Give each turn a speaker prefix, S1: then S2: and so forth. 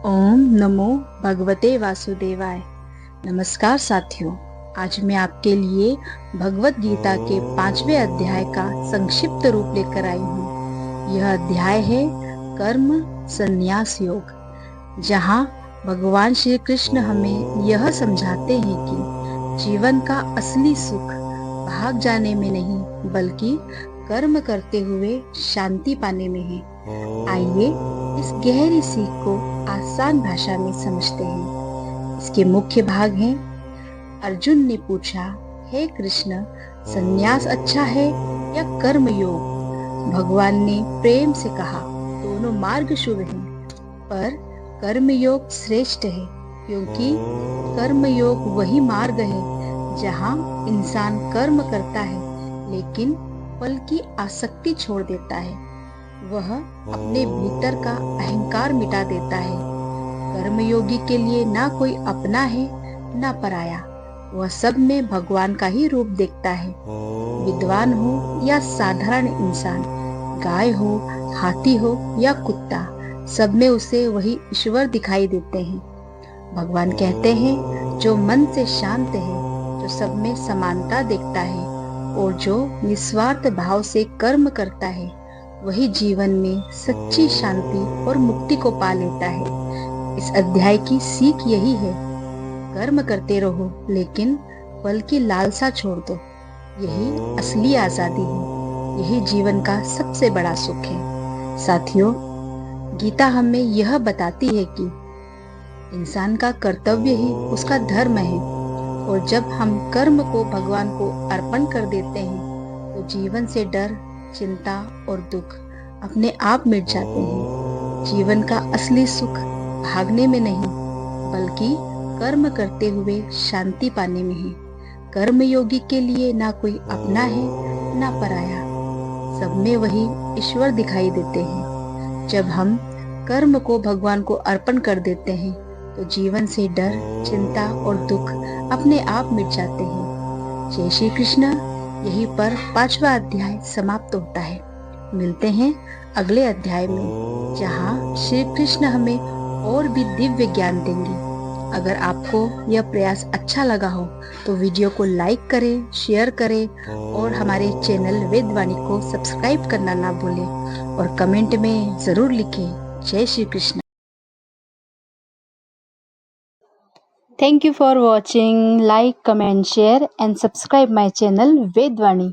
S1: ओम नमो भगवते वासुदेवाय। नमस्कार साथियों, आज मैं आपके लिए भगवत गीता के 5वें अध्याय का संक्षिप्त रूप लेकर आई हूँ। यह अध्याय है कर्म संन्यास योग, जहाँ भगवान श्री कृष्ण हमें यह समझाते हैं कि जीवन का असली सुख भाग जाने में नहीं बल्कि कर्म करते हुए शांति पाने में है। आइए इस गहरी सीख को आसान भाषा में समझते हैं। इसके मुख्य भाग हैं। अर्जुन ने पूछा, हे कृष्ण, संन्यास अच्छा है या कर्म योग? भगवान ने प्रेम से कहा, दोनों मार्ग शुभ हैं, पर कर्म योग श्रेष्ठ है, क्योंकि कर्म योग वही मार्ग है जहाँ इंसान कर्म करता है लेकिन फल की आसक्ति छोड़ देता है। वह अपने भीतर का अहंकार मिटा देता है। कर्मयोगी के लिए ना कोई अपना है ना पराया, वह सब में भगवान का ही रूप देखता है। विद्वान हो या साधारण इंसान, गाय हो, हाथी हो या कुत्ता, सब में उसे वही ईश्वर दिखाई देते हैं। भगवान कहते हैं, जो मन से शांत है, जो सब में समानता देखता है और जो निस्वार्थ भाव से कर्म करता है, वही जीवन में सच्ची शांति और मुक्ति को पा लेता है। इस अध्याय की सीख यही है, कर्म करते रहो लेकिन फल की लालसा छोड़ दो। यही असली आजादी है, यही जीवन का सबसे बड़ा सुख है। साथियों, गीता हमें यह बताती है कि इंसान का कर्तव्य ही उसका धर्म है, और जब हम कर्म को भगवान को अर्पण कर देते हैं तो जीवन से डर, चिंता और दुख अपने आप मिट जाते हैं। जीवन का असली सुख भागने में नहीं बल्कि कर्म करते हुए शांति पाने में है। कर्मयोगी के लिए ना कोई अपना है ना पराया, सब में वही ईश्वर दिखाई देते हैं। जब हम कर्म को भगवान को अर्पण कर देते हैं तो जीवन से डर, चिंता और दुख अपने आप मिट जाते हैं। जय श्री कृष्ण। यहीं पर 5वां अध्याय समाप्त होता है। मिलते हैं अगले अध्याय में, जहाँ श्री कृष्ण हमें और भी दिव्य ज्ञान देंगे। अगर आपको यह प्रयास अच्छा लगा हो तो वीडियो को लाइक करें, शेयर करें और हमारे चैनल वेदवाणी को सब्सक्राइब करना ना भूलें और कमेंट में ज़रूर लिखें, जय Shri Krishna. Thank you for watching. Like, comment, share and subscribe my channel Vedvani.